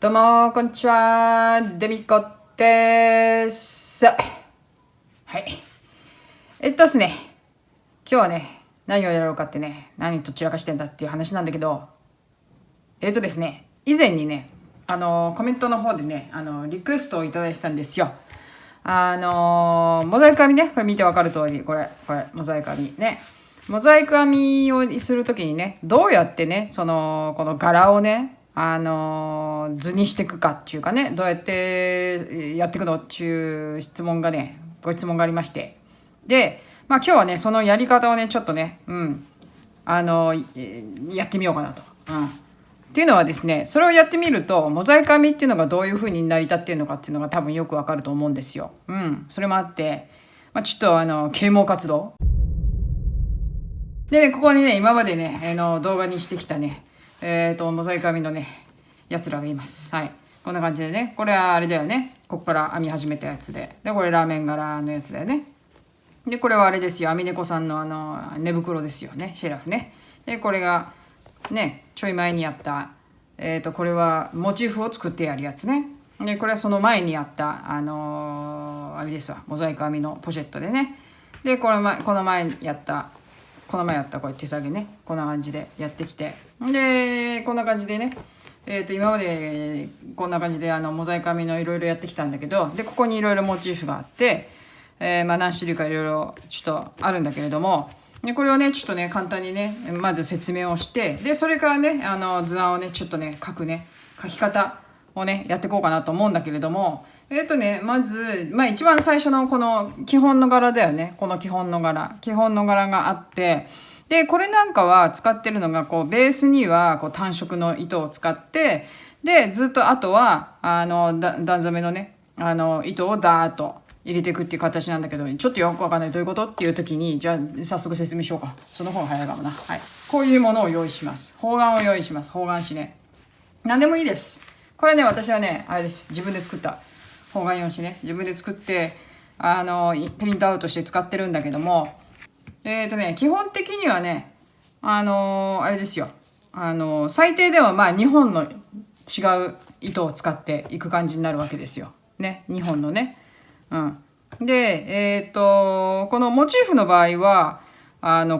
どうも、こんにちは。デミコです。はい。ですね、今日はね、何をやろうかってね、何と散らかしてんだっていう話なんだけど、ですね、以前にね、コメントの方でね、リクエストをいただいてたんですよ。モザイク編みね、これ見てわかる通り、これ、モザイク編みね。モザイク編みをするときにね、どうやってね、この柄をね、図にしていくかっていうかね、どうやってやっていくのっていうご質問がありまして。で、まあ今日はね、そのやり方をね、ちょっとね、やってみようかなと。っていうのはですね、それをやってみると、モザイク編みっていうのがどういう風に成り立っているのかっていうのが多分よくわかると思うんですよ。それもあって、ちょっと啓蒙活動。でね、ここにね、今までね、動画にしてきたね、モザイク編みのね、やつらがいます。はい。こんな感じでね、これはあれだよね。ここから編み始めたやつで。で、これラーメン柄のやつだよね。で、これはあれですよ。編み猫さんの寝袋ですよね。シェラフね。で、これが、ね、ちょい前にやった、これはモチーフを作ってやるやつね。で、これはその前にやった、あれですわ。モザイク編みのポシェットでね。で、この前やったこういう手提げね、こんな感じでやってきて。で、こんな感じでね、今までこんな感じでモザイク編みのいろいろやってきたんだけど、で、ここにいろいろモチーフがあって、何種類かいろいろちょっとあるんだけれども、でこれをね、ちょっとね、簡単にね、まず説明をして、で、それからね、図案をね、ちょっとね、書き方をね、やっていこうかなと思うんだけれども、まず、一番最初のこの基本の柄だよね。この基本の柄があって、で、これなんかは使ってるのが、こう、ベースには、こう、単色の糸を使って、で、ずっとあとは、段染めのね、糸をダーッと入れていくっていう形なんだけど、ちょっとよくわかんない。どういうことっていう時に、じゃあ、早速説明しようか。その方が早いかもな。はい。こういうものを用意します。方眼を用意します。方眼紙ね。何でもいいです。これね、私はね、あれです。自分で作った。方眼用紙ね、自分で作って、プリントアウトして使ってるんだけども、基本的にはね、あれですよ。最低では2本の違う糸を使っていく感じになるわけですよ。ね、2本のね。で、このモチーフの場合は、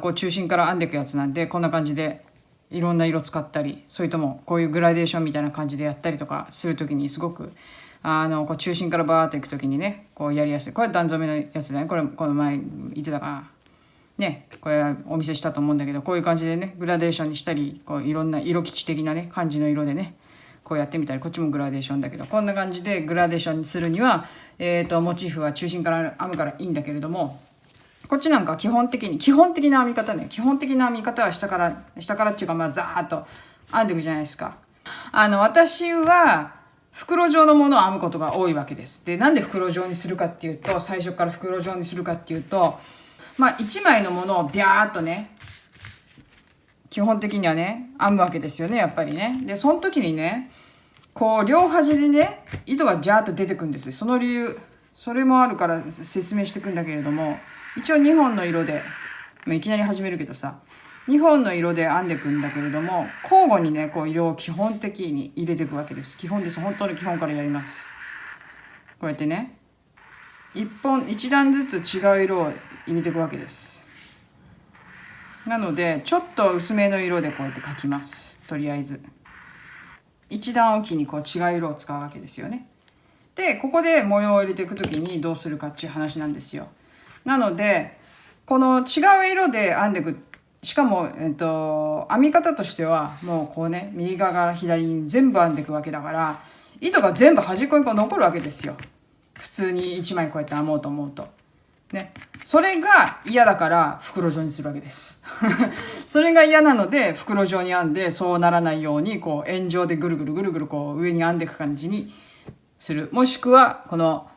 こう中心から編んでいくやつなんで、こんな感じで、いろんな色使ったり、それともこういうグラデーションみたいな感じでやったりとかするときにすごく、こう中心からバーッといくときにね、こうやりやすい。これ段染めのやつだね。この前、いつだかね、これはお見せしたと思うんだけど、こういう感じでね、グラデーションにしたり、こういろんな色基地的なね、感じの色でね、こうやってみたり、こっちもグラデーションだけど、こんな感じでグラデーションにするには、モチーフは中心から編むからいいんだけれども、こっちなんか基本的な編み方ね。基本的な編み方は下からっていうか、ザーッと編んでいくじゃないですか。私は、袋状のものを編むことが多いわけです。で、なんで袋状にするかっていうと、最初から袋状にするかっていうと、1枚のものをビャーっとね、基本的にはね、編むわけですよね、やっぱりね。で、その時にね、こう、両端でね、糸がジャーっと出てくるんですよ。その理由、それもあるから説明していくんだけれども、一応2本の色で、いきなり始めるけどさ、2本の色で編んでいくんだけれども、交互にね、こう色を基本的に入れていくわけです。基本です。本当に基本からやります。こうやってね、一段ずつ違う色を入れていくわけです。なので、ちょっと薄めの色でこうやって描きます。とりあえず。一段おきにこう違う色を使うわけですよね。で、ここで模様を入れていくときにどうするかっていう話なんですよ。なので、この違う色で編んでいく。しかも、編み方としては、もうこうね、右側から左に全部編んでいくわけだから、糸が全部端っこにこう残るわけですよ。普通に1枚こうやって編もうと思うと。ね。それが嫌だから袋状にするわけです。それが嫌なので袋状に編んで、そうならないように、こう円状でぐるぐるこう上に編んでいく感じにする。もしくは、この、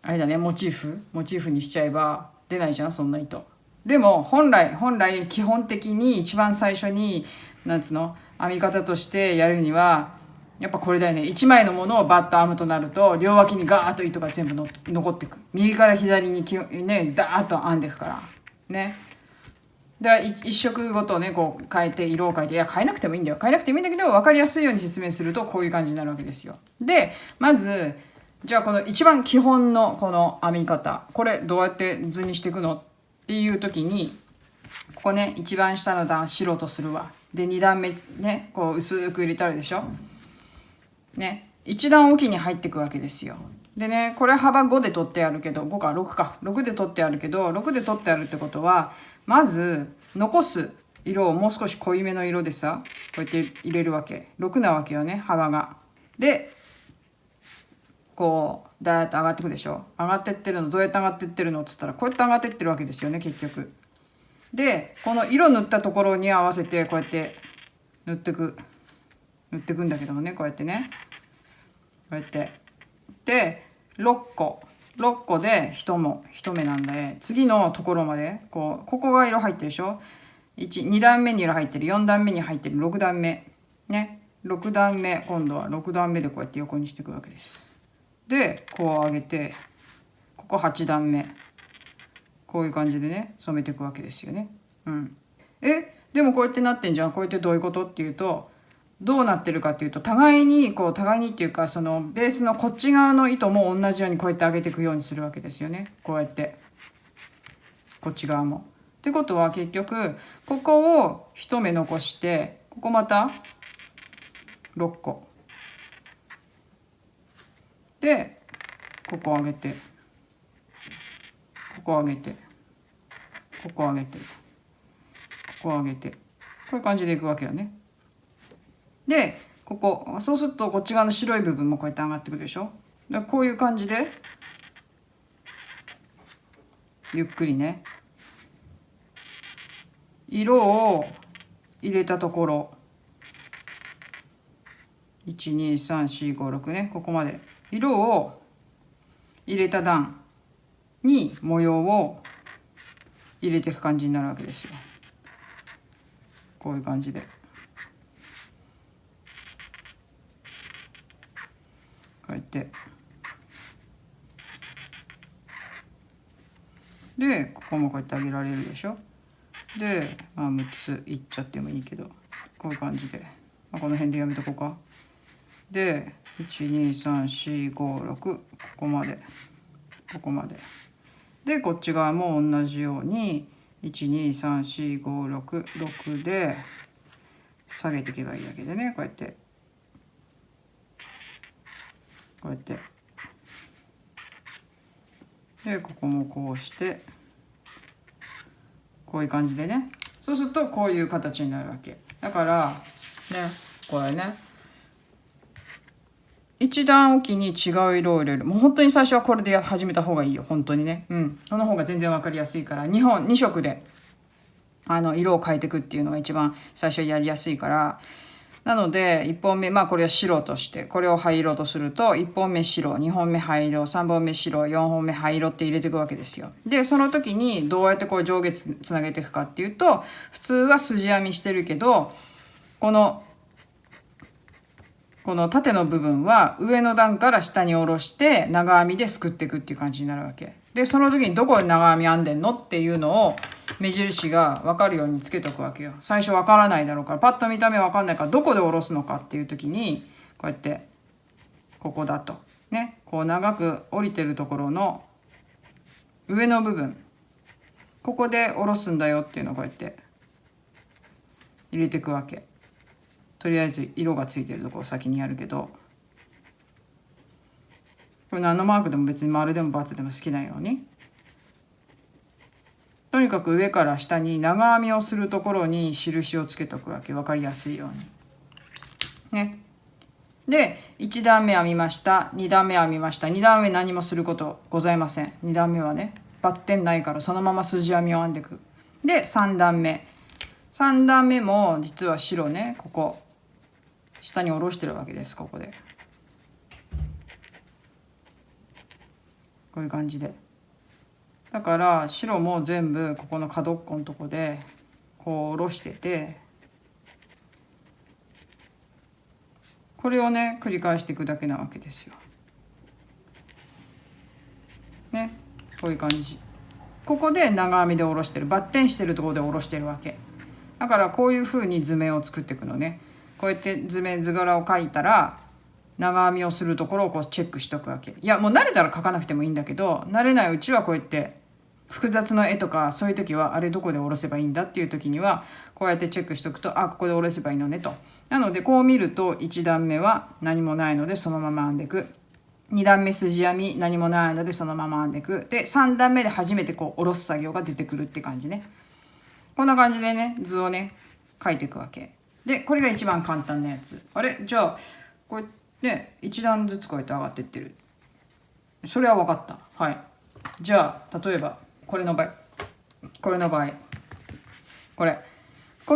あれだね、モチーフにしちゃえば出ないじゃん、そんな糸。でも、本来、基本的に一番最初に、編み方としてやるには、やっぱこれだよね。一枚のものをバッと編むとなると、両脇にガーッと糸が全部残っていく。右から左にね、ダーッと編んでいくから。ね。で一色ごとねこう変えて色を変えて、いや変えなくてもいいんだよ、変えなくてもいいんだけど分かりやすいように説明するとこういう感じになるわけですよ。でまずじゃあこの一番基本のこの編み方、これどうやって図にしていくのっていう時に、ここね一番下の段白とするわ。で2段目ねこう薄く入れてあるでしょ。ね1段おきに入っていくわけですよ。でねこれ幅5で取ってあるけど、5か6か6で取ってあるけど、6で取ってあるってことはまず残す色をもう少し濃いめの色でさこうやって入れるわけ。6なわけよね幅が。でこうだーっと上がってくでしょ。上がってってるの、どうやって上がってってるのっつったらこうやって上がってってるわけですよね結局。でこの色塗ったところに合わせてこうやって塗ってくんだけどもね、こうやってねこうやってで6個で1目なんで、次のところまでここが色入ってるでしょ。2段目に色入ってる、4段目に入ってる、6段目ね、6段目、今度は6段目でこうやって横にしていくわけです。でこう上げてここ8段目こういう感じでね染めていくわけですよね。でもこうやってなってんじゃん。こうやってどういうことっていうと、どうなってるかっていうと、互いにっていうかそのベースのこっち側の糸も同じようにこうやって上げていくようにするわけですよね。こうやってこっち側も。ってことは結局ここを一目残して、ここまた6個でここ上げてここ上げてここ上げてここ上げて、こういう感じでいくわけよね。でそうするとこっち側の白い部分もこうやって上がってくるでしょ。だこういう感じでゆっくりね色を入れたところ12345ね、ここまで色を入れた段に模様を入れていく感じになるわけですよ。こういう感じでこうやってでここもこうやって上げられるでしょ。で、6ついっちゃってもいいけどこういう感じで、この辺でやめとこうか。で12345ここまででこっち側も同じように1234566で下げていけばいいだけでね、こうやってでここもこうしてこういう感じでね、そうするとこういう形になるわけだからね。これね一段おきに違う色を入れる。もう本当に最初はこれで始めた方がいいよ本当にね。その方が全然分かりやすいから、2色で色を変えていくっていうのが一番最初やりやすいから。なので1本目これは白として、これを灰色とすると1本目白、2本目灰色、3本目白、4本目灰色って入れていくわけですよ。でその時にどうやってこう上下つなげていくかっていうと、普通は筋編みしてるけどこの縦の部分は上の段から下に下ろして長編みですくっていくっていう感じになるわけで、その時にどこで長編み編んでんのっていうのを目印が分かるようにつけとくわけよ。最初分からないだろうから、パッと見た目分かんないからどこで下ろすのかっていう時にこうやってここだとね、こう長く降りてるところの上の部分、ここで下ろすんだよっていうのをこうやって入れていくわけ。とりあえず色がついてるところを先にやるけど、これ何のマークでも別に丸でも×でも好きなように、とにかく上から下に長編みをするところに印をつけとくわけ、分かりやすいようにね。で1段目編みました、2段目編みました。2段目何もすることございません。2段目はねバッテンないからそのまま筋編みを編んでいく。で3段目も実は白ね、ここ下に下ろしてるわけです。ここでこういう感じで、だから白も全部ここの角っこのとこでこう下ろしてて、これをね繰り返していくだけなわけですよね。こういう感じ、ここで長編みで下ろしてる、バッテンしてるところで下ろしてるわけだから、こういう風に図面を作っていくのね。こうやって図柄を描いたら長編みをするところをこうチェックしとくわけ。いやもう慣れたら描かなくてもいいんだけど、慣れないうちはこうやって複雑な絵とかそういう時はあれどこで下ろせばいいんだっていう時にはこうやってチェックしとくと、あここで下ろせばいいのねと。なのでこう見ると1段目は何もないのでそのまま編んでいく、2段目筋編み何もないのでそのまま編んでいく、で3段目で初めてこう下ろす作業が出てくるって感じね。こんな感じでね図をね描いていくわけで、これが一番簡単なやつ。あれじゃあこうやって1段ずつこうやって上がっていってる、それは分かった。はい、じゃあ例えばこれの場合この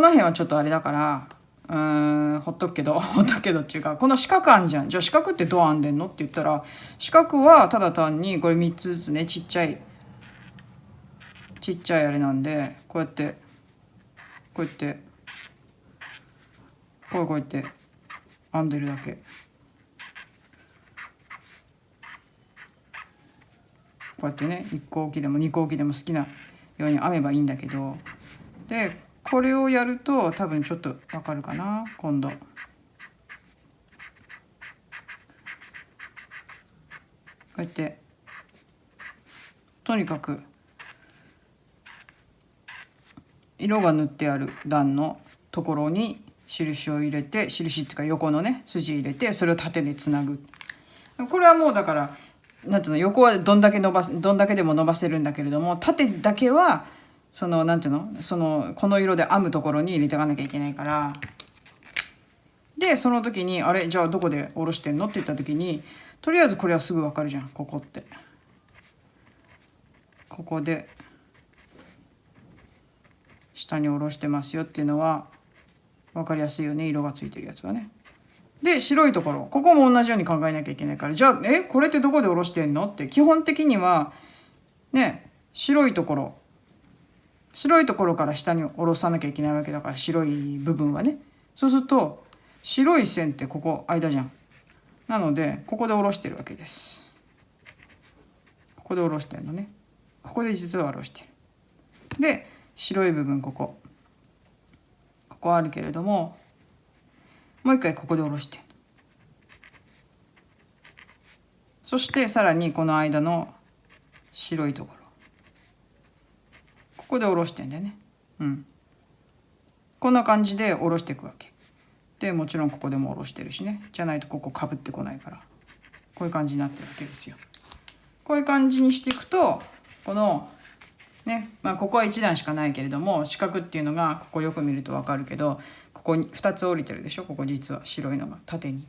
辺はちょっとあれだからほっとくけどっていうか、この四角あんじゃん。じゃあ四角ってどう編んでんのって言ったら、四角はただ単にこれ3つずつねちっちゃいあれなんで、こうやってこうやって編んでるだけ。こうやってね1個置きでも2個置きでも好きなように編めばいいんだけど、でこれをやると多分ちょっとわかるかな。今度こうやってとにかく色が塗ってある段のところに印を入れて、印っていうか横のね筋入れて、それを縦でつなぐ。これはもうだからなんていうの、横はどんだけでも伸ばせるんだけれども、縦だけはそのなんていうの、この色で編むところに入れていかなきゃいけないから。でその時にあれじゃあどこで下ろしてんのって言った時に、とりあえずこれはすぐ分かるじゃん。ここってここで下に下ろしてますよっていうのは分かりやすいよね、色がついてるやつはね。で白いところ、ここも同じように考えなきゃいけないから、じゃあこれってどこで下ろしてんのって、基本的にはね白いところから下に下ろさなきゃいけないわけだから、白い部分はね。そうすると白い線ってここ間じゃん。なのでここで下ろしてるわけです。ここで下ろしてるのね。ここで実は下ろしてる。で白い部分ここあるけれども、もう一回ここで下ろしてる。そしてさらにこの間の白いところここで下ろしてんだよね。こんな感じで下ろしていくわけで、もちろんここでも下ろしてるしね。じゃないとここかぶってこないから、こういう感じになってるわけですよ。こういう感じにしていくと、このねここは1段しかないけれども、四角っていうのがここよく見ると分かるけど、ここに2つ降りてるでしょ。ここ実は白いのが縦に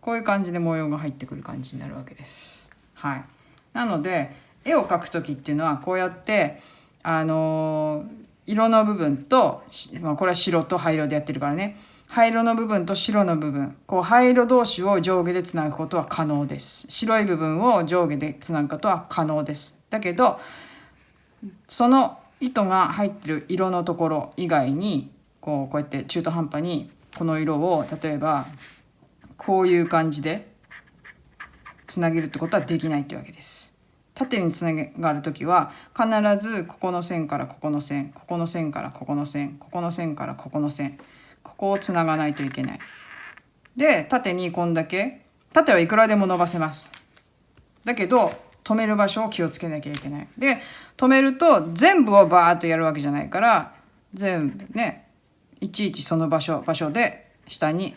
こういう感じで模様が入ってくる感じになるわけです。はい、なので絵を描く時っていうのはこうやって色の部分と、これは白と灰色でやってるからね、灰色の部分と白の部分、こう灰色同士を上下でつなぐことは可能です。白い部分を上下でつなぐことは可能です。だけどその糸が入ってる色のところ以外にこうやって中途半端にこの色を例えばこういう感じでつなげるってことはできないってわけです。縦につながるときは必ずここの線からここの線、ここの線からここの線、ここの線からここの線、ここをつながないといけない。で縦にこんだけ、縦はいくらでも伸ばせます。だけど止める場所を気をつけなきゃいけない。で止めると全部をバーッとやるわけじゃないから、全部ねいちいちその場所で下に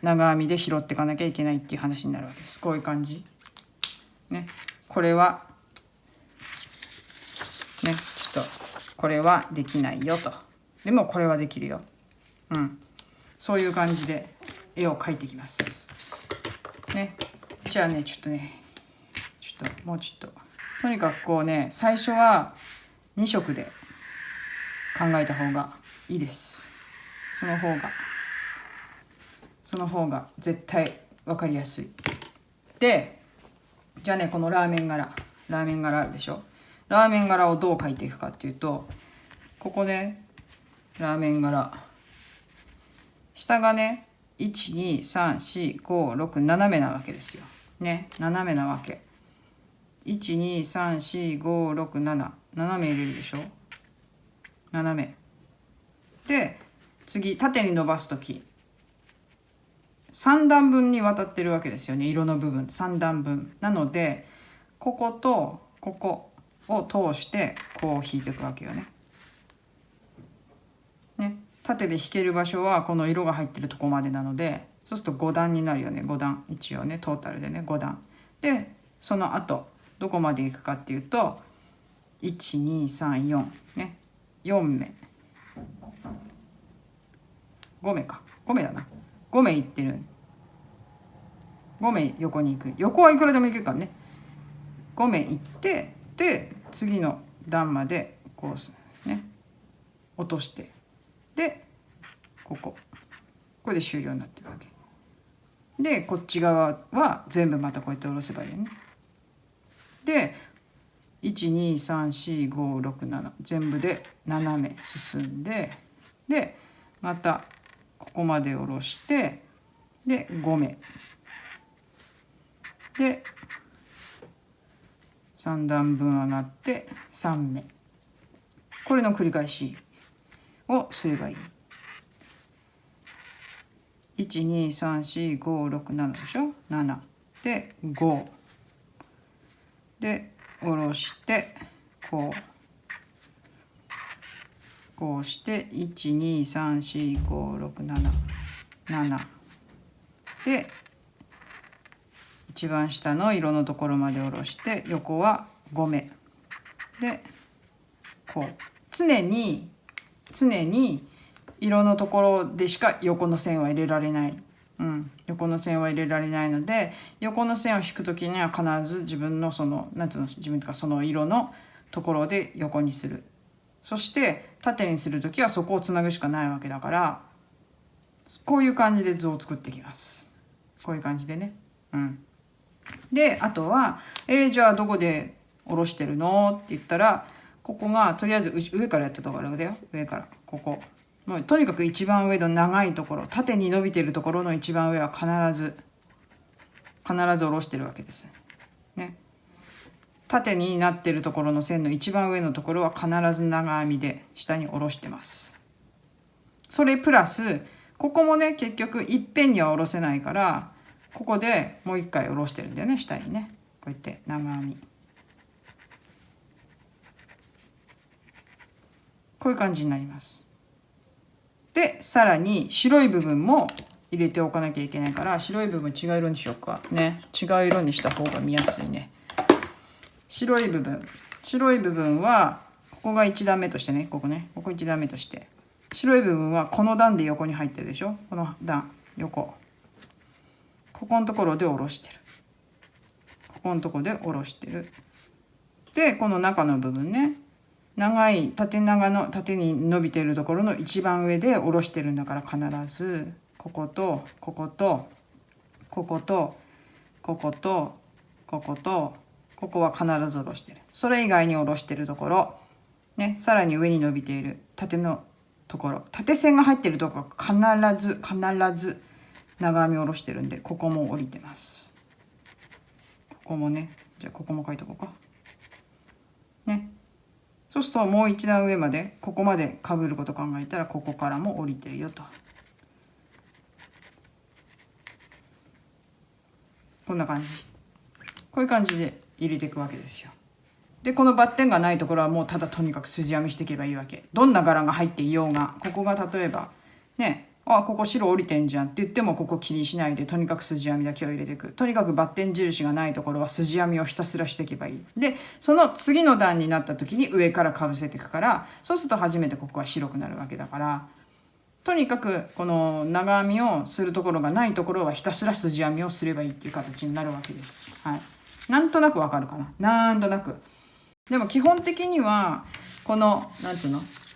長編みで拾っていかなきゃいけないっていう話になるわけです。こういう感じね。これはねちょっとこれはできないよと。でもこれはできるよ。そういう感じで絵を描いていきますね。じゃあねちょっともうちょっととにかくこうね、最初は2色で考えた方がいいです。その方が絶対分かりやすい。でじゃあね、このラーメン柄あるでしょ。ラーメン柄をどう描いていくかっていうと、ここでラーメン柄下がね1234567斜めなわけですよね。斜めなわけ。1234567斜め入れるでしょ。斜めで次縦に伸ばす時3段分にわたってるわけですよね。色の部分3段分なので、こことここを通してこう引いていくわけよね。縦で引ける場所はこの色が入ってるとこまでなので、そうすると5段になるよね。5段一応ね、トータルでね5段で、その後どこまでいくかっていうと1234ね、4目5目か5目だな、5目いってる。5目横に行く。横はいくらでもいけるからね。5目いって、で次の段までこうね落として、でこれで終了になってるわけで、こっち側は全部またこうやって下ろせばいいよね。で1234567全部で7目進んで、でまたここまで下ろして、で5目で3段分上がって3目、これの繰り返しをすればいい。1234567でしょ。7で5で下ろしてこうして1234567で一番下の色のところまで下ろして、横は5目でこう常に色のところでしか横の線は入れられない、横の線は入れられないので、横の線を引く時には必ず自分のその自分とかその色のところで横にする。そして縦にする時はそこをつなぐしかないわけだから、こういう感じで図を作っていきます。こういう感じでね。であとはじゃあどこで下ろしてるのって言ったら、ここがとりあえず上からやったところだよ。上からここ、もうとにかく一番上の長いところ、縦に伸びてるところの一番上は必ず下ろしてるわけですね。縦になってるところの線の一番上のところは必ず長編みで下に下ろしてます。それプラスここもね、結局いっぺんには下ろせないから、ここでもう一回下ろしてるんだよね、下にね。こうやって長編み、こういう感じになります。でさらに白い部分も入れておかなきゃいけないから、白い部分違う色にしようかね。違う色にした方が見やすいね。白い部分はここが1段目としてね、ここ1段目として、白い部分はこの段で横に入ってるでしょ。この段横、ここのところで下ろしてる。ここのところで下ろしてる。でこの中の部分ね、長い縦に伸びているところの一番上で下ろしてるんだから、必ずこことこことこことこことこことここは必ず下ろしてる。それ以外に下ろしてるところね、さらに上に伸びている縦のところ、縦線が入ってるところ必ず長編み下ろしてるんで、ここも降りてます。ここもね、じゃあここも書いとこうかね。そうするともう一段上まで、ここまでかぶること考えたら、ここからも降りてるよと。こんな感じ、こういう感じで入れていくわけですよ。でこのバッテンがないところはもうただとにかく筋編みしていけばいいわけ。どんな柄が入っていようが、ここが例えばね、ここ白降りてんじゃんって言っても、ここ気にしないでとにかく筋編みだけを入れていく。とにかくバッテン印がないところは筋編みをひたすらしていけばいい。でその次の段になった時に上からかぶせていくから、そうすると初めてここは白くなるわけだから、とにかくこの長編みをするところがないところはひたすら筋編みをすればいいっていう形になるわけです。なんとなくわかるかな。なんとなく。でも基本的にはこの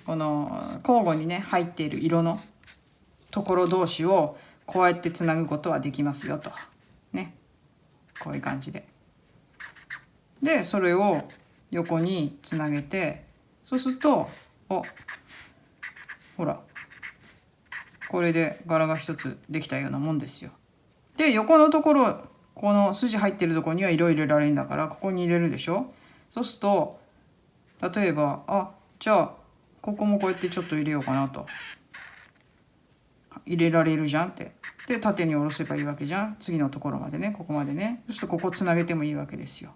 この交互にね入っている色のところ同士をこうやってつなぐことはできますよとね。こういう感じでそれを横につなげて、そうするとほらこれで柄が一つできたようなもんですよ。で横のところこの筋入ってるとこには色入れられるんだから、ここに入れるでしょ。そうすると例えばじゃあここもこうやってちょっと入れようかなと、入れられるじゃんって。で縦に下ろせばいいわけじゃん、次のところまでね、ここまでね。そうするとここつなげてもいいわけですよ、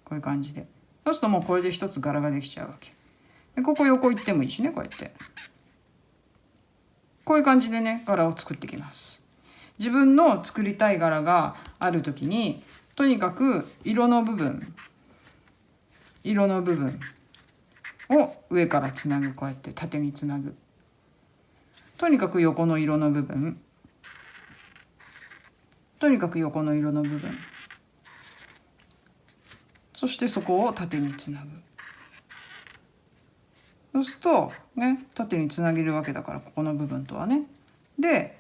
こういう感じで。そうするともうこれで一つ柄ができちゃうわけで、ここ横行ってもいいしね、こうやってこういう感じでね柄を作ってきます。自分の作りたい柄がある時に、とにかく色の部分を上からつなぐ、こうやって縦につなぐ。とにかく横の色の部分、そしてそこを縦につなぐ。そうするとね、縦につなげるわけだから、ここの部分とはね。で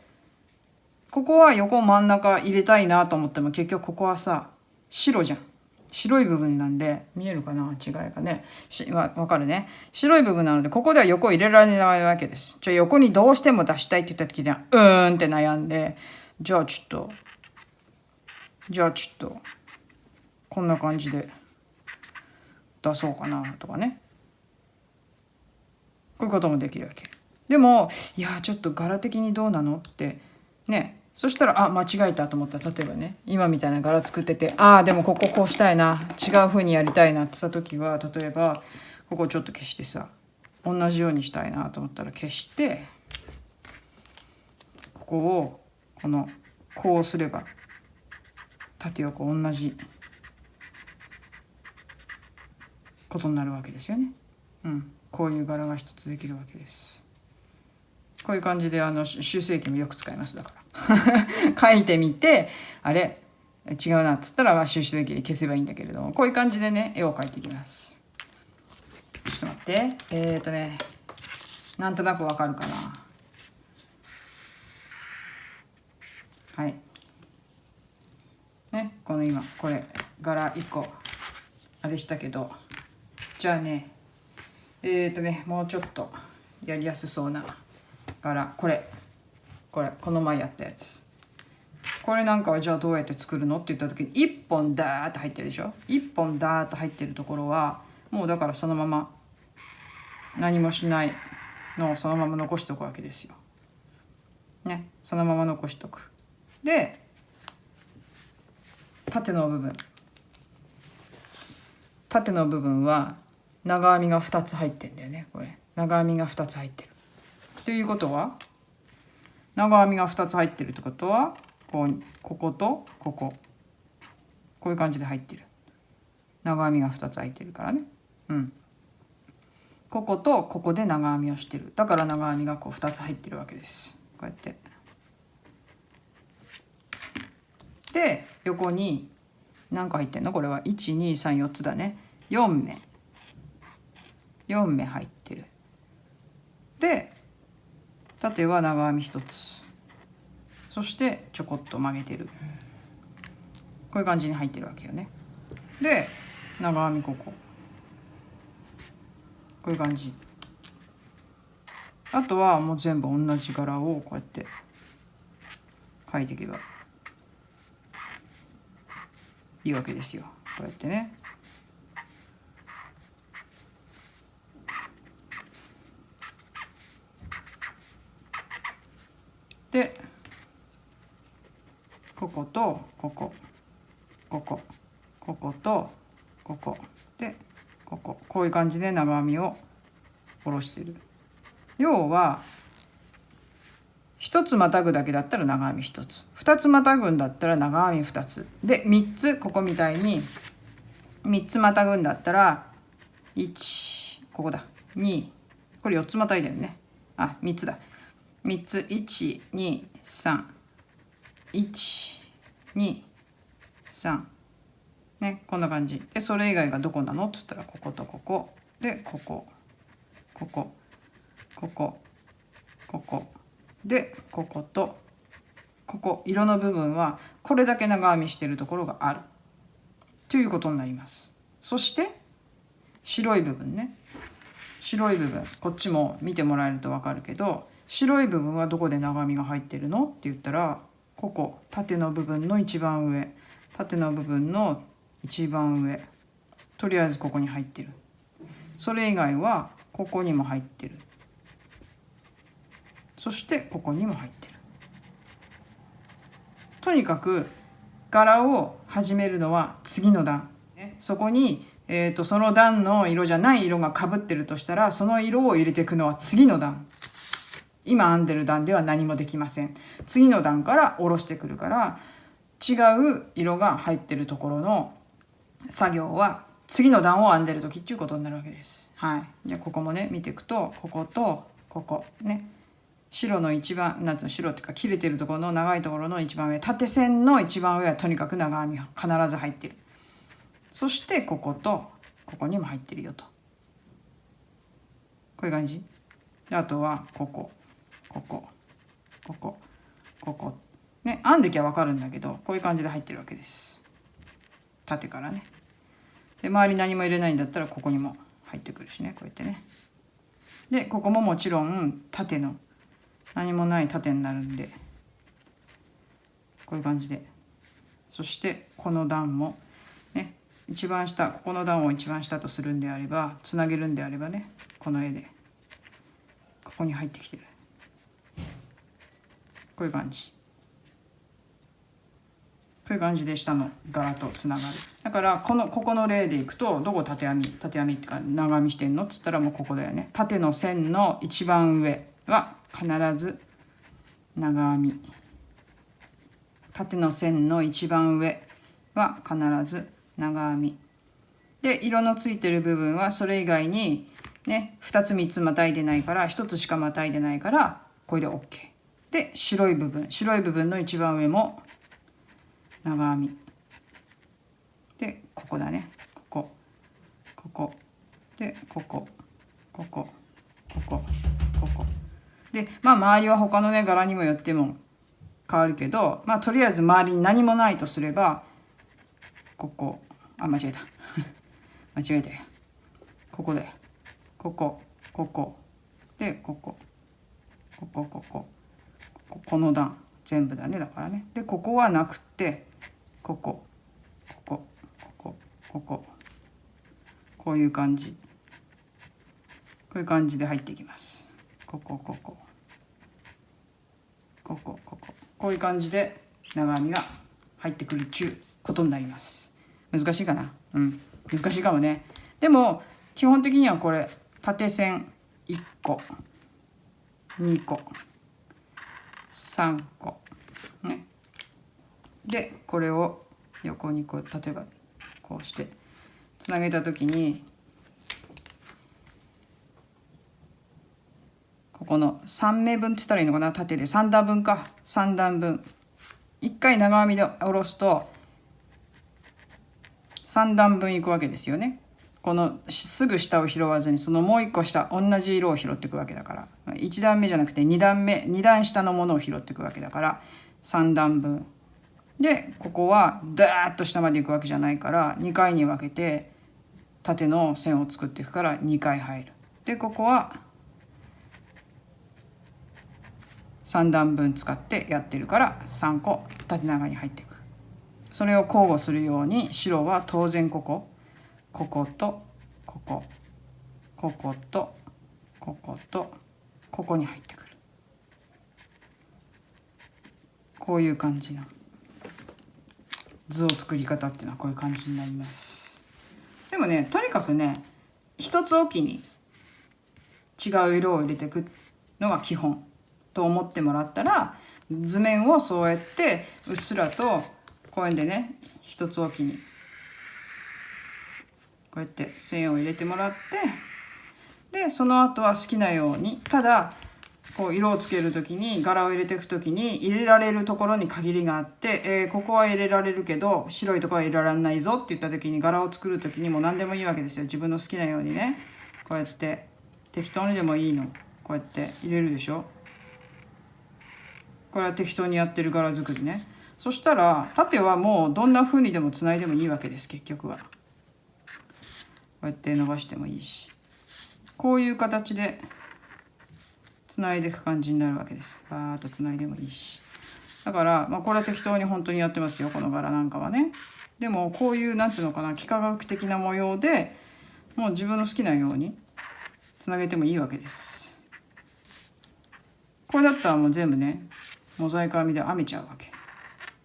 ここは横真ん中入れたいなと思っても、結局ここはさ白じゃん。白い部分なんで、見えるかな、違いがね、わかるね。白い部分なので、ここでは横入れられないわけです。じゃあ横にどうしても出したいって言った時にはって悩んで、じゃあちょっとこんな感じで出そうかなとかね、こういうこともできるわけ。でもいやちょっと柄的にどうなのってね、そしたら間違えたと思ったら、例えばね今みたいな柄作ってて、でもこここうしたいな、違う風にやりたいなって言った時は、例えばここちょっと消してさ、同じようにしたいなと思ったら消して、ここをこうすれば縦横同じことになるわけですよね。こういう柄が一つできるわけです。こういう感じで修正器もよく使います。だから書いてみて、あれ違うなっつったら修正器で消せばいいんだけれども、こういう感じでね絵を描いていきます。ちょっと待って、なんとなくわかるかな。はいね、この今これ柄1個あれしたけど、じゃあねもうちょっとやりやすそうな柄、これこの前やったやつ、これなんかはじゃあどうやって作るのって言った時に、1本ダーッと入ってるでしょ。1本ダーッと入ってるところはもうだからそのまま何もしないのをそのまま残しておくわけですよね。そのまま残しておく。で縦の部分は長編みが2つ入ってんだよね。これ長編みが2つ入ってるということは、長編みが2つ入ってるってことは、こことこういう感じで入ってる。長編みが2つ入ってるからね。こことここで長編みをしてる。だから長編みがこう2つ入ってるわけです。こうやってで横に何個入ってんの、これは123 4つだね。4目入ってる。で縦は長編み1つ、そしてちょこっと曲げてる。こういう感じに入ってるわけよね。で長編みこういう感じ。あとはもう全部同じ柄をこうやって描いていけばいいわけですよ。こうやってね。でこことこことここでこういう感じで長編みを下ろしてる。要は1つまたぐだけだったら長編み1つ、2つまたぐんだったら長編み2つで、3つここみたいに3つまたぐんだったら1ここだ2、これ4つまたいでるね。3つだ。3つ123ね、こんな感じで、それ以外がどこなのっつったらこことここでここでこことここ、色の部分はこれだけ長編みしてるところがあるということになります。そして白い部分ね、こっちも見てもらえると分かるけど、白い部分はどこで長編みが入ってるのって言ったら、ここ縦の部分の一番上縦の部分の一番上、とりあえずここに入ってる。それ以外はここにも入ってる。そしてここにも入ってる。とにかく柄を始めるのは次の段。そこに、その段の色じゃない色がかぶってるとしたら、その色を入れていくのは次の段。今編んでる段では何もできません。次の段から下ろしてくるから、違う色が入ってるところの作業は次の段を編んでる時っていうことになるわけです。はい。じゃあここもね見ていくと、こことここね、白の一番なんつうの、白っていうか切れてるところの長いところの一番上、縦線の一番上はとにかく長編みが必ず入ってる。そしてこことここにも入ってるよと、こういう感じで、あとはここここここここね、編んできゃ分かるんだけど、こういう感じで入ってるわけです。縦からね。で周り何も入れないんだったらここにも入ってくるしね、こうやってね。でここももちろん縦の何もない縦になるんで、こういう感じで。そしてこの段もね、一番下、ここの段を一番下とするんであれば、つなげるんであればね、この絵でここに入ってきてる。こういう感じ。こういう感じで下の柄とつながる。だからここの例でいくと、どこ縦編みっていうか長編みしてんのっつったら、もうここだよね。縦の線の一番上は必ず長編み。縦の線の一番上は必ず長編みで、色のついてる部分はそれ以外にね、2つ3つまたいでないから、1つしかまたいでないから、これで OK で、白い部分の一番上も長編みで、ここだね、ここで、ここで、周りは他のね柄にもよっても変わるけど、とりあえず周りに何もないとすれば、間違えた間違えたよ。ここでこの段全部だね、だからね。でここはなくって、こういう感じ、こういう感じで入っていきます。こういう感じで長編みが入ってくるっちゅうことになります。難しいかな。難しいかもね。でも基本的にはこれ縦線1個2個3個ね。でこれを横にこう、例えばこうしてつなげた時に、ここの3目分って言ったらいいのかな、縦で3段分か、3段分1回長編みで下ろすと3段分いくわけですよね。このすぐ下を拾わずに、そのもう1個下同じ色を拾っていくわけだから、1段目じゃなくて2段下のものを拾っていくわけだから、3段分で、ここはダーッと下までいくわけじゃないから、2回に分けて縦の線を作っていくから2回入る。でここは3段分使ってやってるから3個縦長に入っていく。それを交互するように、白は当然こことこことここに入ってくる。こういう感じの図を作り方っていうのはこういう感じになります。でもね、とにかくね、一つおきに違う色を入れていくのが基本と思ってもらったら、図面をそうやってうっすらとこうやってね、一つおきにこうやって線を入れてもらって、でその後は好きなように、ただこう色をつける時に、柄を入れていく時に入れられるところに限りがあって、ここは入れられるけど白いところは入れられないぞって言った時に、柄を作る時にも何でもいいわけですよ。自分の好きなようにね、こうやって適当にでもいいの、こうやって入れるでしょ。これは適当にやってる柄作りね。そしたら縦はもうどんな風にでもつないでもいいわけです。結局はこうやって伸ばしてもいいし、こういう形でつないでいく感じになるわけです。バーッとつないでもいいし、だから、これは適当に本当にやってますよ、この柄なんかはね。でもこういうなんていうのかな、幾何学的な模様でもう自分の好きなようにつなげてもいいわけです。これだったらもう全部ねモザイク編みで編めちゃうわけ。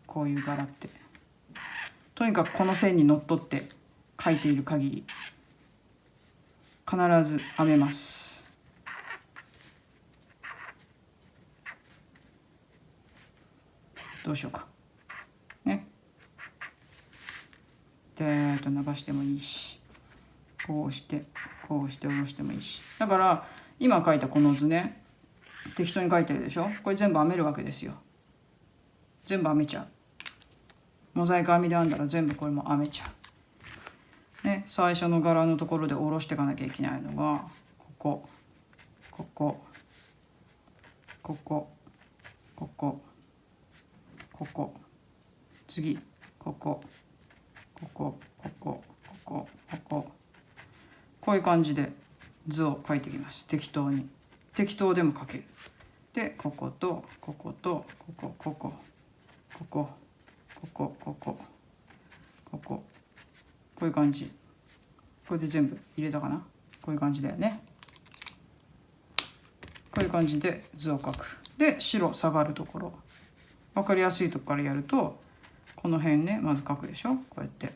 こういう柄ってとにかくこの線にのっとって描いている限り必ず編めます。どうしようかね。で伸ばしてもいいし、こうしてこうして下ろしてもいいし。だから今描いたこの図ね、適当に描いてるでしょ。これ全部編めるわけですよ。全部編めちゃう。モザイク編みで編んだら全部これも編めちゃうね。最初の柄のところで下ろしていかなきゃいけないのがここここここここここ、次ここここここここここ、こういう感じで図を描いていきます。適当に、適当でも描ける。でこことこことここここここここここここ、こういう感じ。これで全部入れたかな。こういう感じだよね。こういう感じで図を描く。で白下がるところ、分かりやすいとこからやると、この辺ねまず描くでしょ。こうやって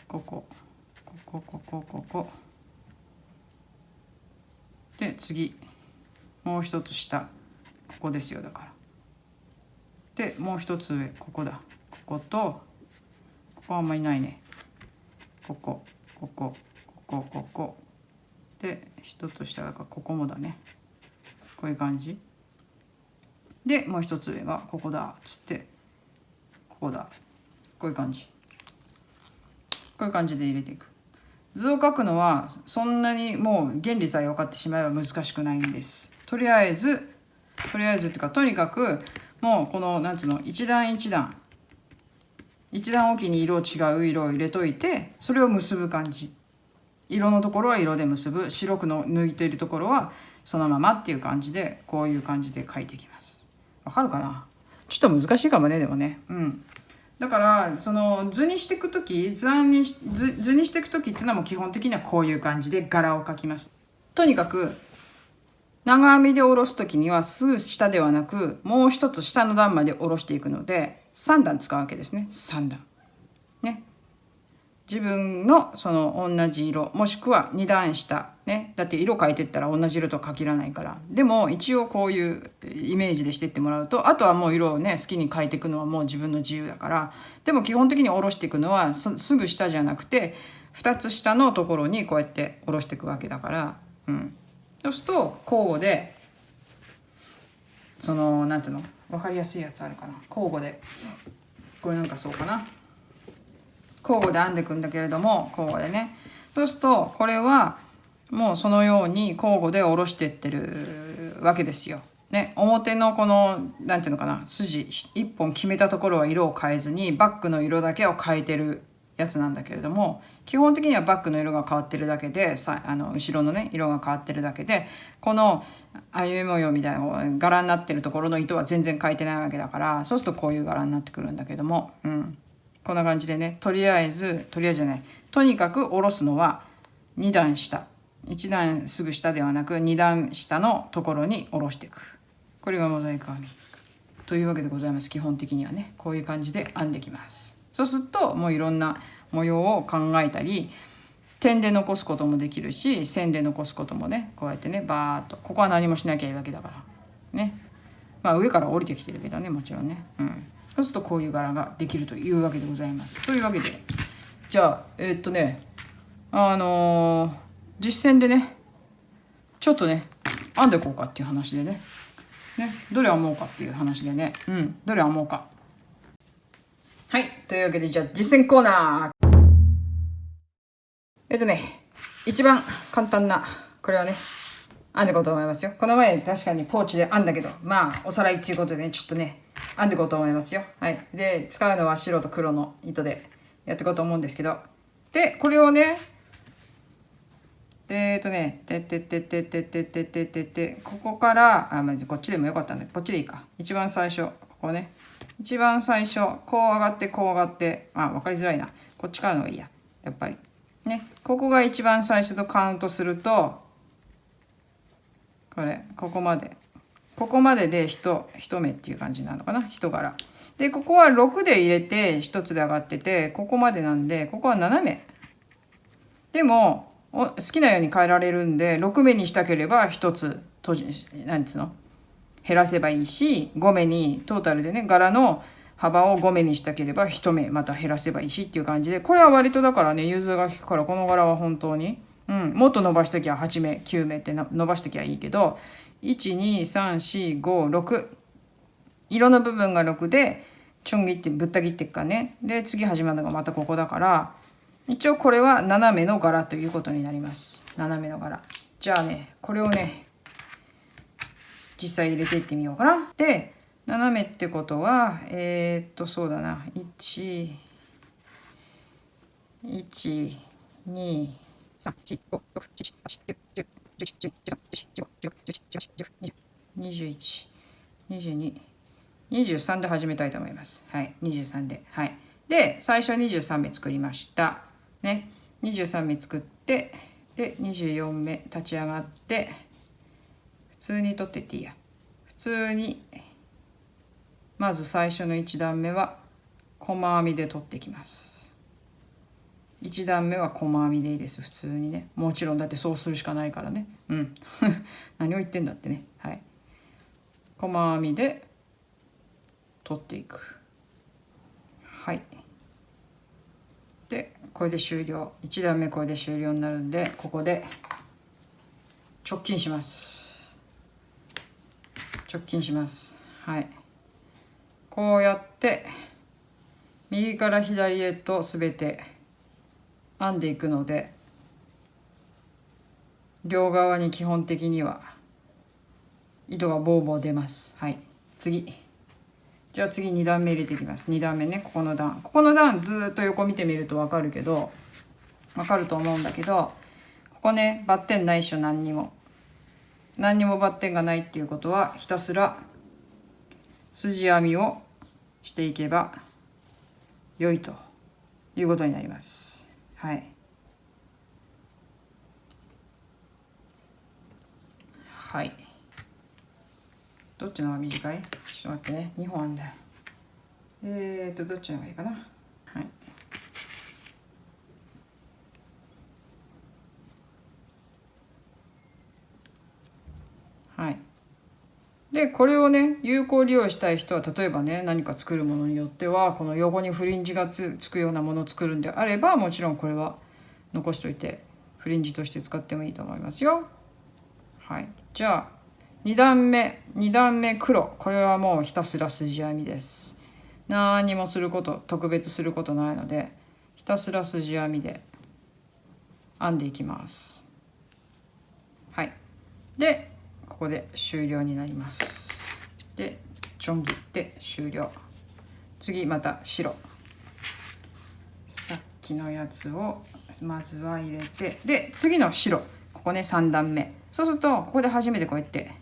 ここここここここで、次もう一つ下ここですよ。だからでもう一つ上ここだ。こことここあんまりないね。ここここここここで一つ下だからここもだね。こういう感じで、もう一つ上がここだっつってここだ。こういう感じ、こういう感じで入れていく。図を描くのはそんなにもう原理さえ分かってしまえば難しくないんです。とりあえずっていうか、とにかくもうこのなんていうの、一段一段おきに違う色を入れといて、それを結ぶ感じ。色のところは色で結ぶ、白くの抜いているところはそのままっていう感じで、こういう感じで描いていきます。わかるかな。ちょっと難しいかもね、でもね。だからその図にしていく時、図にしていく時っていうのはもう基本的にはこういう感じで柄を描きます。とにかく長編みで下ろす時にはすぐ下ではなく、もう一つ下の段まで下ろしていくので3段使うわけですね。3段ね。自分のその同じ色、もしくは2段下ね。だって色変えてったら同じ色とは限らないから。でも一応こういうイメージでしてってもらうと、あとはもう色をね好きに変えていくのはもう自分の自由だから。でも基本的に下ろしていくのはすぐ下じゃなくて、2つ下のところにこうやって下ろしていくわけだから。そうすると交互で、そのなんていうの、分かりやすいやつあるかな。交互でこれなんかそうかな、交互で編んでいくんだけれども、交互でね。そうするとこれはもうそのように交互で下ろしていってるわけですよ。ね、表のこのなんていうのかな、筋一本決めたところは色を変えずにバックの色だけを変えてるやつなんだけれども、基本的にはバックの色が変わってるだけで、後ろのね色が変わってるだけで、この歩み模様みたいな柄になってるところの糸は全然変えてないわけだから、そうするとこういう柄になってくるんだけども、こんな感じでね、とりあえずじゃない、とにかく下ろすのは2段下、1段すぐ下ではなく2段下のところに下ろしていく。これがモザイク編みというわけでございます。基本的にはねこういう感じで編んできます。そうするともういろんな模様を考えたり、点で残すこともできるし、線で残すこともね、こうやってねバーッと、ここは何もしなきゃいいわけだからね。上から降りてきてるけどね、もちろんね。そうするとこういう柄ができるというわけでございます。というわけで、じゃあ実践でねちょっとね編んでいこうかっていう話でね、どれ編もうかっていう話でね、どれ編もうか。はい、というわけで、じゃあ実践コーナー。一番簡単なこれはね編んでいこうと思いますよ。この前確かにポーチで編んだけど、おさらいっていうことでね、ちょっとね編んでいこうと思いますよ。はい。で使うのは白と黒の糸でやっていこうと思うんですけど、でこれをねここから、こっちでもよかったんで、こっちでいいか。一番最初、ここね。一番最初、こう上がって、こう上がって、わかりづらいな。こっちからの方がいいや。やっぱり。ね。ここが一番最初とカウントすると、ここまで。ここまでで一目っていう感じなのかな。人柄。で、ここは6で入れて、1つで上がってて、ここまでなんで、ここは斜め。でも、好きなように変えられるんで、6目にしたければ1つなんつうの減らせばいいし、5目にトータルでね、柄の幅を5目にしたければ1目また減らせばいいしっていう感じで、これは割とだからね、融通が利くから、この柄は本当に、もっと伸ばしときゃ8目、9目って伸ばしときゃいいけど、1、2、3、4、5、6。色の部分が6で、ちょん切ってぶった切っていくかね。で、次始まるのがまたここだから、一応これは斜めの柄ということになります。斜めの柄。じゃあね、これをね、実際入れていってみようかな。で、斜めってことは、そうだな。1、2、3、4、5、6、7、8、9、10、11、12、13、14、15、16、17、18、19、20、21、22、23で始めたいと思います。はい、23で。はい。で、最初23目作りました。ね。23目作って、で、24目立ち上がって、普通に取っていっていいや。普通に、まず最初の1段目は、細編みで取っていきます。1段目は細編みでいいです。普通にね。もちろん、だってそうするしかないからね。何を言ってんだってね。はい。細編みで取っていく。はい。で、これで終了。1段目これで終了になるんで、ここで直近します。直近します。はい。こうやって右から左へと全て編んでいくので、両側に基本的には糸がボーボー出ます。はい。次。じゃあ次2段目入れていきます。2段目ね、ここの段。ここの段ずっと横見てみるとわかるけど、わかると思うんだけど、ここね、バッテンないっしょ、何にもバッテンがないっていうことは、ひたすら筋編みをしていけば良いということになります。はい。はい。どっちの方が短い？ちょっと待ってね。2本あんだよ。どっちの方がいいかな。はい。はい。で、これをね、有効利用したい人は、例えばね、何か作るものによっては、この横にフリンジがつくようなものを作るんであれば、もちろんこれは残しといて、フリンジとして使ってもいいと思いますよ。はい。じゃあ、2段目黒。これはもうひたすら筋編みです。何も特別することないので、ひたすら筋編みで編んでいきます。はい。で、ここで終了になります。で、ちょん切って終了。次また白。さっきのやつをまずは入れて、で、次の白。ここね、3段目。そうすると、ここで初めてこうやって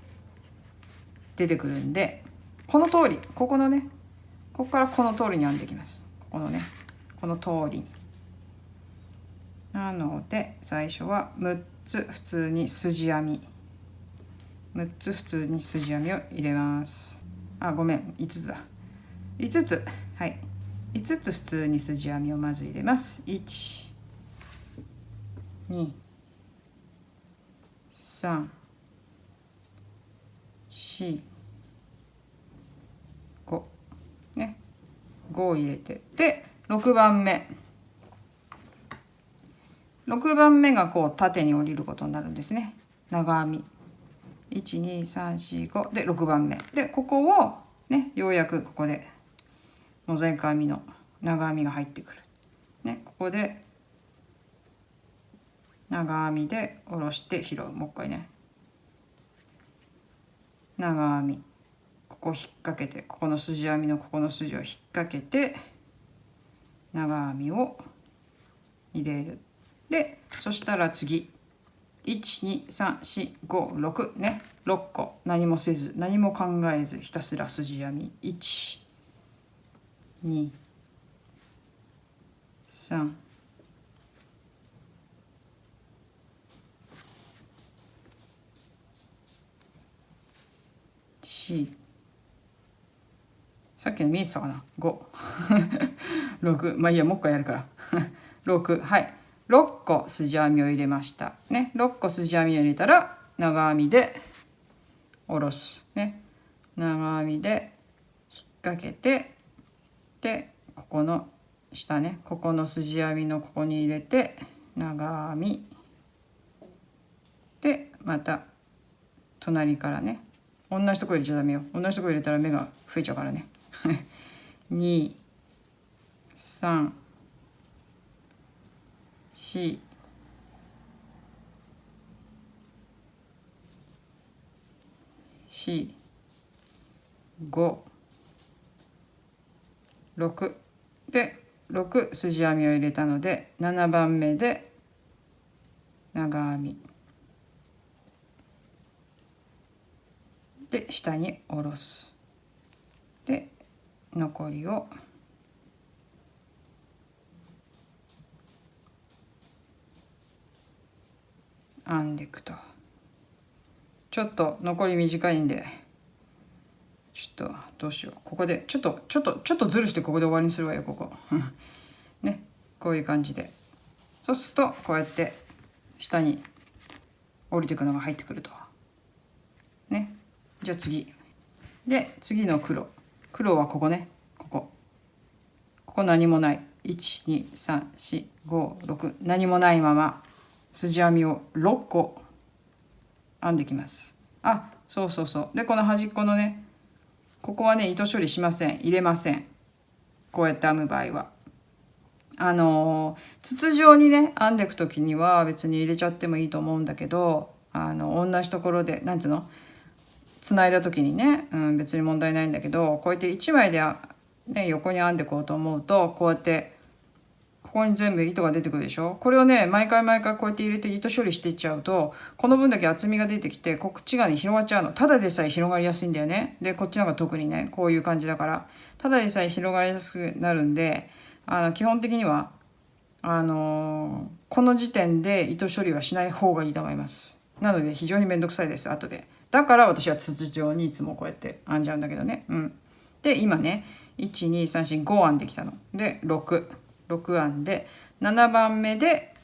出てくるんで、この通り、ここのね、ここからこの通りに編んでいきます。このね、この通りに。なので、最初は6つ普通に筋編み。6つ普通に筋編みを入れます。ごめん、5つだ。5つ。はい。5つ普通に筋編みをまず入れます。1、2、3、4、5。ね。5を入れて。で、6番目。6番目がこう縦に降りることになるんですね。長編み。1、2、3、4、5で6番目。で、ここをね、ようやくここでモザイク編みの長編みが入ってくる。ね、ここで長編みで下ろして拾う。もう一回ね。長編み。ここ引っ掛けて、ここの筋編みのここの筋を引っ掛けて、長編みを入れる。で、そしたら次。12345ね、6個何もせず何も考えずひたすら筋編み、123さっきの見えてたかな、56まあいいや、もう一回やるから6、はい、6個筋編みを入れましたね。6個筋編みを入れたら長編みで下ろすね。長編みで引っ掛けて、でここの下ね、ここの筋編みのここに入れて長編みで、また隣からね、同じとこ入れちゃダメよ。同じとこ入れたら目が増えちゃうからね2、3、4、5、6で6筋編みを入れたので7番目で長編みで下に下ろす。で残りを編んでいくと。ちょっと残り短いんでちょっとどうしよう、ここでちょっとずるしてここで終わりにするわよ、ここね、こういう感じで。そうするとこうやって下に降りていくのが入ってくるとね。じゃあ次で、次の黒はここね、ここ何もない、12345何もないまま筋編みを6個編んできます。あ、そうで、この端っこのね、ここはね糸処理しません、入れません。こうやって編む場合は筒状にね編んでいく時には別に入れちゃってもいいと思うんだけど、同じところでなんていうの、つないだ時にね、別に問題ないんだけど、こうやって1枚で、ね、横に編んでいこうと思うとこうやってここに全部糸が出てくるでしょ。これをね毎回こうやって入れて糸処理していっちゃうとこの分だけ厚みが出てきてこっち側に広がっちゃうの。ただでさえ広がりやすいんだよね。でこっちの方が特にねこういう感じだからただでさえ広がりやすくなるんで、基本的にはこの時点で糸処理はしない方がいいと思います。なので非常にめんどくさいです後で。だから私は筒状にいつもこうやって編んじゃうんだけどね。で今ね12345編んできたので6編んで7番目で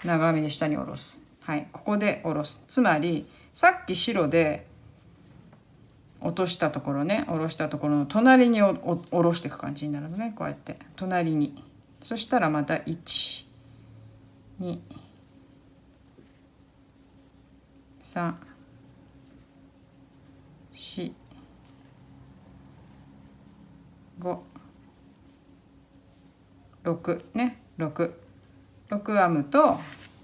長編みで下に下ろす。はい、ここで下ろす。つまりさっき白で落としたところね、下ろしたところの隣に下ろしていく感じになるのね。こうやって隣に。そしたらまた1、2、3、4、5、6ね、6編むと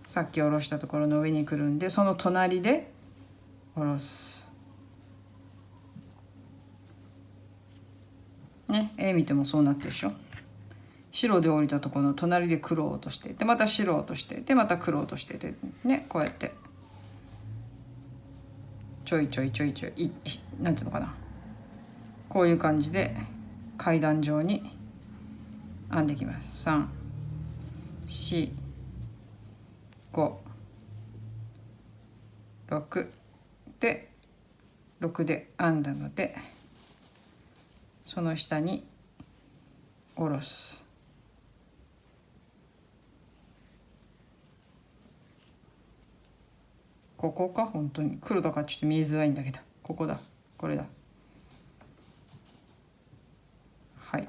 さっき下ろしたところの上に来るんで、その隣で下ろすね。絵見てもそうなってるでしょ。白で降りたところの隣で黒を落として、でまた白を落として、でまた黒を落としてでね、こうやってちょいなんていうのかな、こういう感じで階段状に編んでいきます。3、4、5、6で6で編んだのでその下に下ろす。ここか、本当に黒だからちょっと見えづらいんだけど、ここだ、これだ。はい。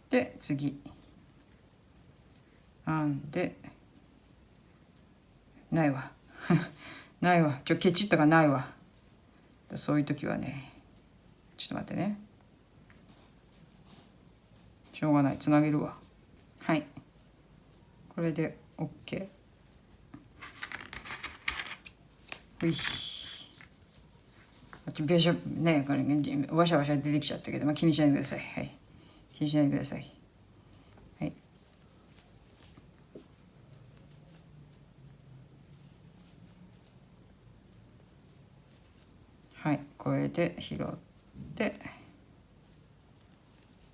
で次編んでないわないわ、ケチったがないわ。そういう時はね、ちょっと待ってね、しょうがない、つなげるわ。はい、これで OK。 ほい、べしょね、これわしゃわしゃ出てきちゃったけど、まあ、気にしないでください。はい、気にしないでください。はい、はい、これで拾って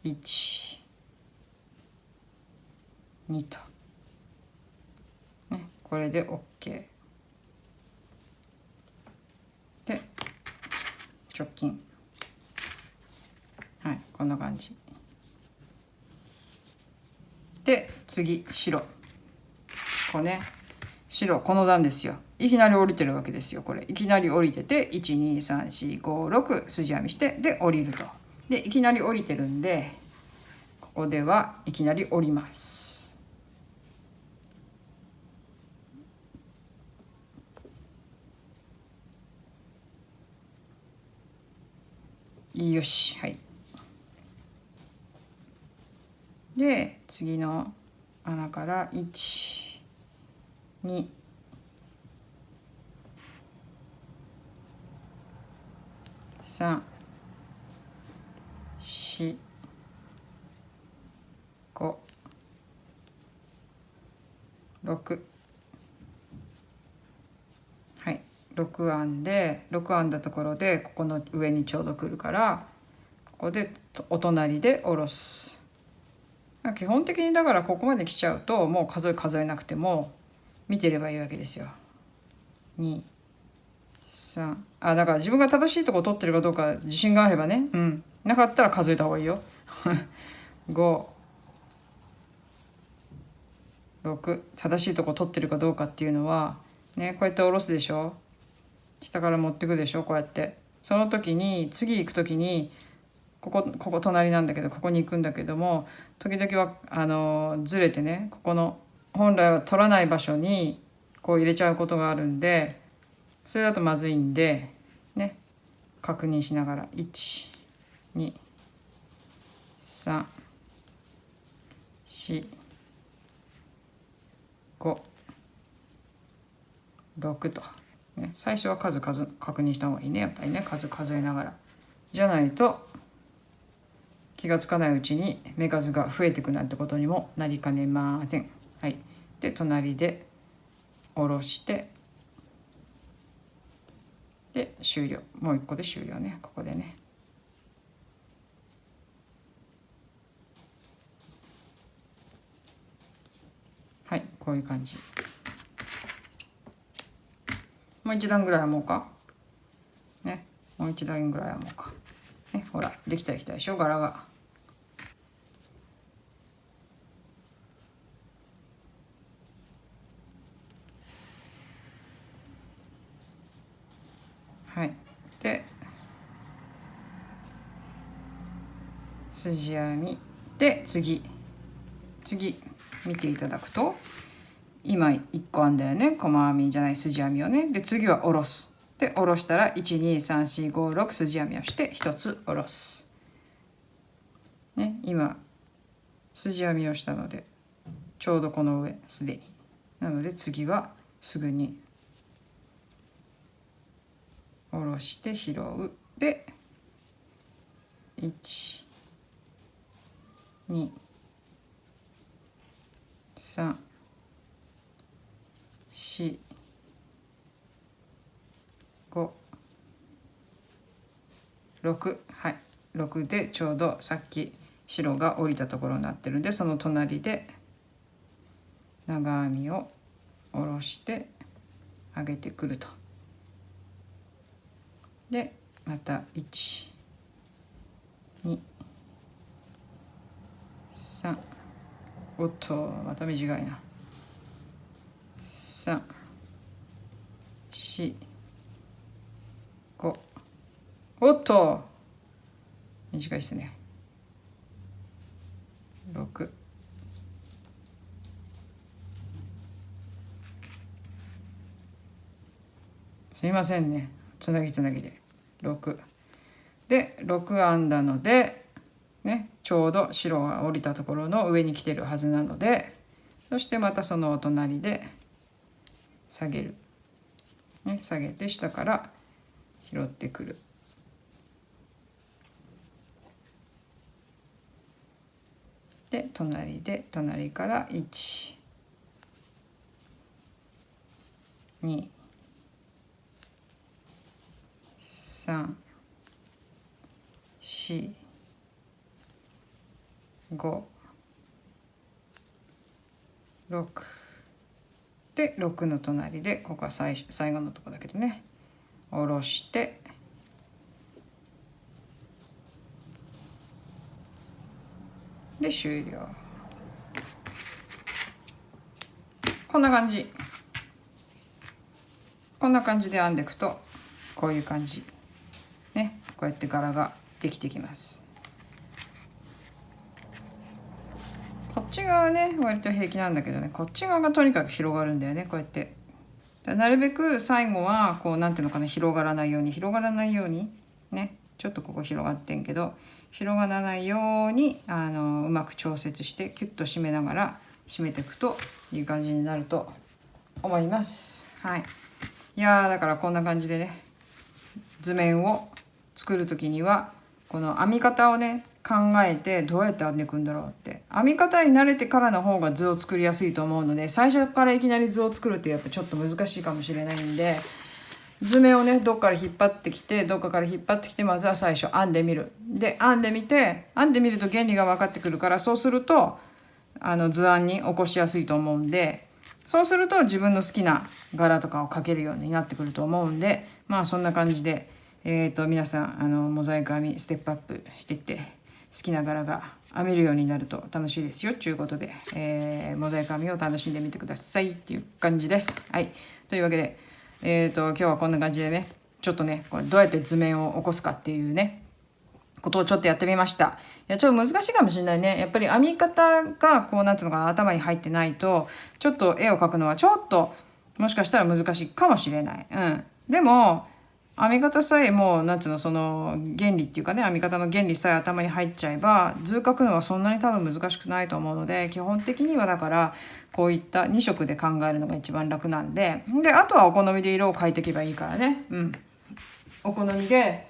1、2と、ね、これで OK で直近、はい、こんな感じで、次白、こうね、白この段ですよ。いきなり降りてるわけですよ。これいきなり降りてて12345筋編みして、で降りると。でいきなり降りてるんで、ここではいきなり降ります。よし、はい。で次の穴から1、2、3、4、5、6、はい、6編んで、6編んだところでここの上にちょうど来るから、ここでお隣で下ろす。基本的にだからここまで来ちゃうともう数えなくても見てればいいわけですよ。2、3、だから自分が正しいとこ取ってるかどうか自信があればね、なかったら数えた方がいいよ。5、6、正しいとこ取ってるかどうかっていうのはね、こうやって下ろすでしょ、下から持ってくでしょ、こうやって。その時に次行く時にここ隣なんだけど、ここに行くんだけども、時々はずれてね、ここの本来は取らない場所にこう入れちゃうことがあるんで、それだとまずいんでね、確認しながら1、2、3、4、5、6と、ね、最初は数確認した方がいいね、やっぱりね、数えながら。じゃないと気がつかないうちに目数が増えていくなんてことにもなりかねません。はい、で隣で下ろして、で終了。もう一個で終了ね、ここでね。はい、こういう感じ。もう一段ぐらい編もうかね、もう一段ぐらい編もうかね。ほらできたでしょ、柄が。はい、で筋編みで次見ていただくと、今1個編んだよね、細編みじゃない、筋編みをね。で次は下ろす。で下ろしたら12345筋編みをして1つ下ろすね。今筋編みをしたのでちょうどこの上すでになので、次はすぐに下ろして拾う。で1、2、3、4、5、6、はい、6でちょうどさっき白が降りたところになってるんで、その隣で長編みを下ろして上げてくると。でまた1、2、3、おっとまた短いな、3、4、5、おっと短いですね、6、すいませんね、つなぎで6で6編んだのでね、ちょうど白が降りたところの上に来てるはずなので、そしてまたそのお隣で下げる、ね、下げて下から拾ってくる。で隣から1、2、3、3、4、5、6で6の隣でここは最後のとこだけどね、下ろしてで終了。こんな感じで編んでいくとこういう感じね、こうやって柄ができてきます。こっち側ね割と平気なんだけどね、こっち側がとにかく広がるんだよね。こうやってなるべく最後はこうなんていうのかな、広がらないようにね、ちょっとここ広がってんけど広がらないようにうまく調節してキュッと締めながら締めていくといい感じになると思います。はい、いやだからこんな感じでね、図面を作る時にはこの編み方をね考えてどうやって編んでいくんだろうって、編み方に慣れてからの方が図を作りやすいと思うので、最初からいきなり図を作るってやっぱちょっと難しいかもしれないんで、図面をねどっから引っ張ってきてまずは最初編んでみる。で編んでみると原理が分かってくるから、そうすると図案に起こしやすいと思うんで、そうすると自分の好きな柄とかを描けるようになってくると思うんで、まあそんな感じで皆さんモザイク編みステップアップしていって好きな柄が編めるようになると楽しいですよということで、モザイク編みを楽しんでみてくださいっていう感じです。はい、というわけで、今日はこんな感じでね、ちょっとねこれどうやって図面を起こすかっていうねことをちょっとやってみました。いやちょっと難しいかもしれないね。やっぱり編み方がこうなんていうのかな、頭に入ってないとちょっと絵を描くのはちょっともしかしたら難しいかもしれない。でも編み方さえもうなんていうの、その原理っていうかね、編み方の原理さえ頭に入っちゃえば図描くのはそんなに多分難しくないと思うので、基本的にはだからこういった2色で考えるのが一番楽なんで、あとはお好みで色を描いていけばいいからね。お好みで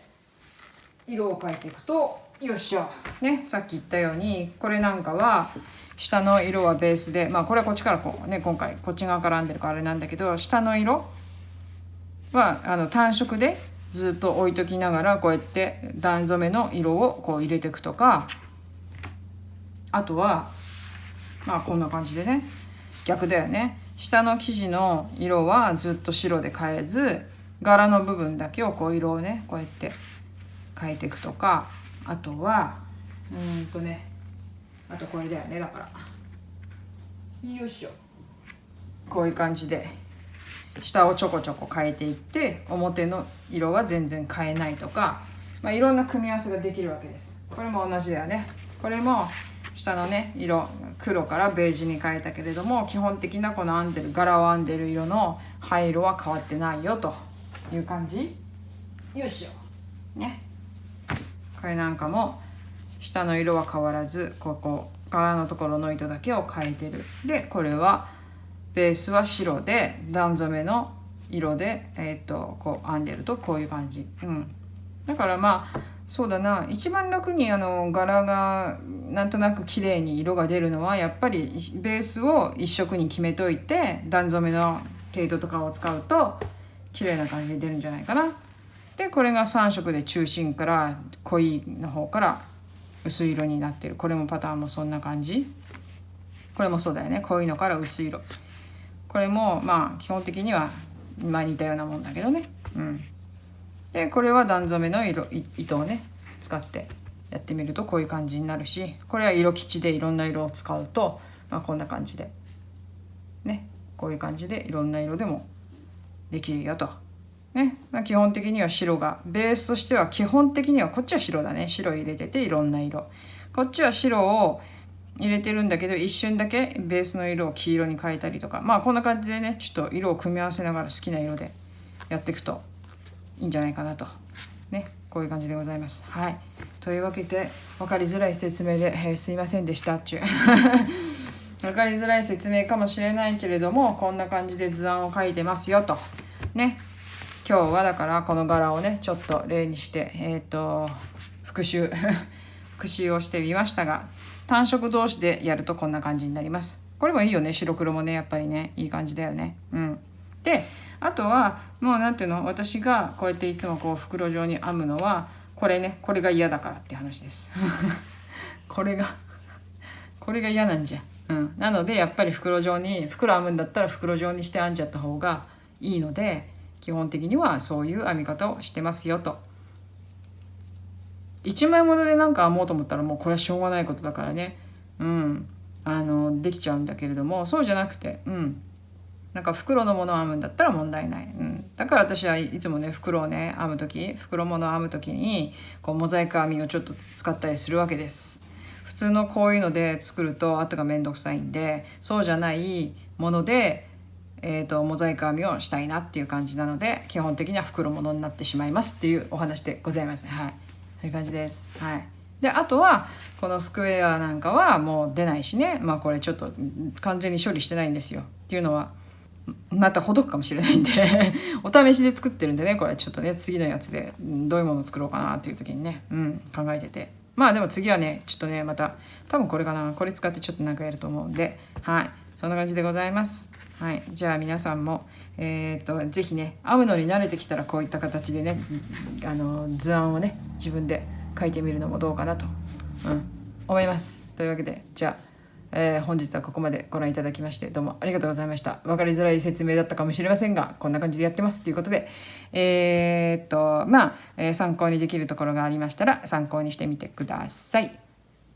色を描いていくとよっしゃね、さっき言ったようにこれなんかは下の色はベースで、まあこれはこっちからこうね、今回こっち側から編んでるからあれなんだけど、下の色は単色でずっと置いときながらこうやって段染めの色をこう入れていくとか、あとはまあこんな感じでね、逆だよね、下の生地の色はずっと白で変えず柄の部分だけをこう色をねこうやって変えていくとか、あとはあとこれだよね、だからよいしょ、こういう感じで下をちょこちょこ変えていって表の色は全然変えないとか、まあ、いろんな組み合わせができるわけです。これも同じだよね。これも下のね色黒からベージュに変えたけれども、基本的なこの編んでる柄を編んでる色の灰色は変わってないよという感じ。よいしょね、これなんかも下の色は変わらずここ柄のところの糸だけを変えてる。でこれはベースは白で段染めの色でこう編んでるとこういう感じ。だからまあそうだな、一番楽に柄がなんとなく綺麗に色が出るのはやっぱりベースを一色に決めといて段染めの毛糸とかを使うと綺麗な感じで出るんじゃないかな。でこれが3色で中心から濃いの方から薄い色になってる。これもパターンもそんな感じ。これもそうだよね、濃いのから薄い色。これもまあ基本的にはまあ似たようなもんだけどね。でこれは段染めの糸をね使ってやってみるとこういう感じになるし、これは色吉でいろんな色を使うと、まあ、こんな感じでね、こういう感じでいろんな色でもできるよとね。まあ、基本的には白がベースとしては、基本的にはこっちは白だね、白入れてていろんな色、こっちは白を入れてるんだけど一瞬だけベースの色を黄色に変えたりとか、まあこんな感じでねちょっと色を組み合わせながら好きな色でやっていくといいんじゃないかなとね、こういう感じでございます。はい、というわけで分かりづらい説明で、すいませんでしたっちゅう分かりづらい説明かもしれないけれども、こんな感じで図案を描いてますよとね。今日はだからこの柄をねちょっと例にして復習復習をしてみましたが、単色同士でやるとこんな感じになります。これもいいよね、白黒もねやっぱりねいい感じだよね。であとはもうなんていうの、私がこうやっていつもこう袋状に編むのはこれね、これが嫌だからって話ですこれが嫌なんじゃ。なのでやっぱり袋編むんだったら袋状にして編んじゃった方がいいので、基本的にはそういう編み方をしてますよと。1枚ものでなんか編もうと思ったらもうこれはしょうがないことだからね、できちゃうんだけれども、そうじゃなくて、なんか袋のものを編むんだったら問題ない、だから私はいつもね、袋をね編む時、袋物を編む時にこうモザイク編みをちょっと使ったりするわけです。普通のこういうので作ると後がめんどくさいんで、そうじゃないもので、モザイク編みをしたいなっていう感じなので、基本的には袋物になってしまいますっていうお話でございます。はい、そういう感じです。はい。であとはこのスクエアなんかはもう出ないしね、これちょっと完全に処理してないんですよ。っていうのはまたほどくかもしれないんでお試しで作ってるんでね、これちょっとね次のやつでどういうものを作ろうかなっていう時にね、考えてて、でも次はねちょっとねまた多分これかな、これ使ってちょっとなんかやると思うんで、はい、そんな感じでございます。はい、じゃあ皆さんもぜひね編むのに慣れてきたらこういった形でね図案をね自分で書いてみるのもどうかなと、思います。というわけでじゃあ本日はここまでご覧いただきましてどうもありがとうございました。分かりづらい説明だったかもしれませんが、こんな感じでやってますということで、参考にできるところがありましたら参考にしてみてください。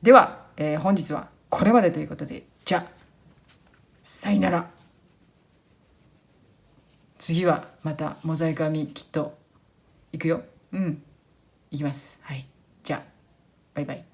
では、本日はこれまでということで、じゃあさよなら。次はまたモザイク編みきっといくよ。いきます。はい、じゃあバイバイ。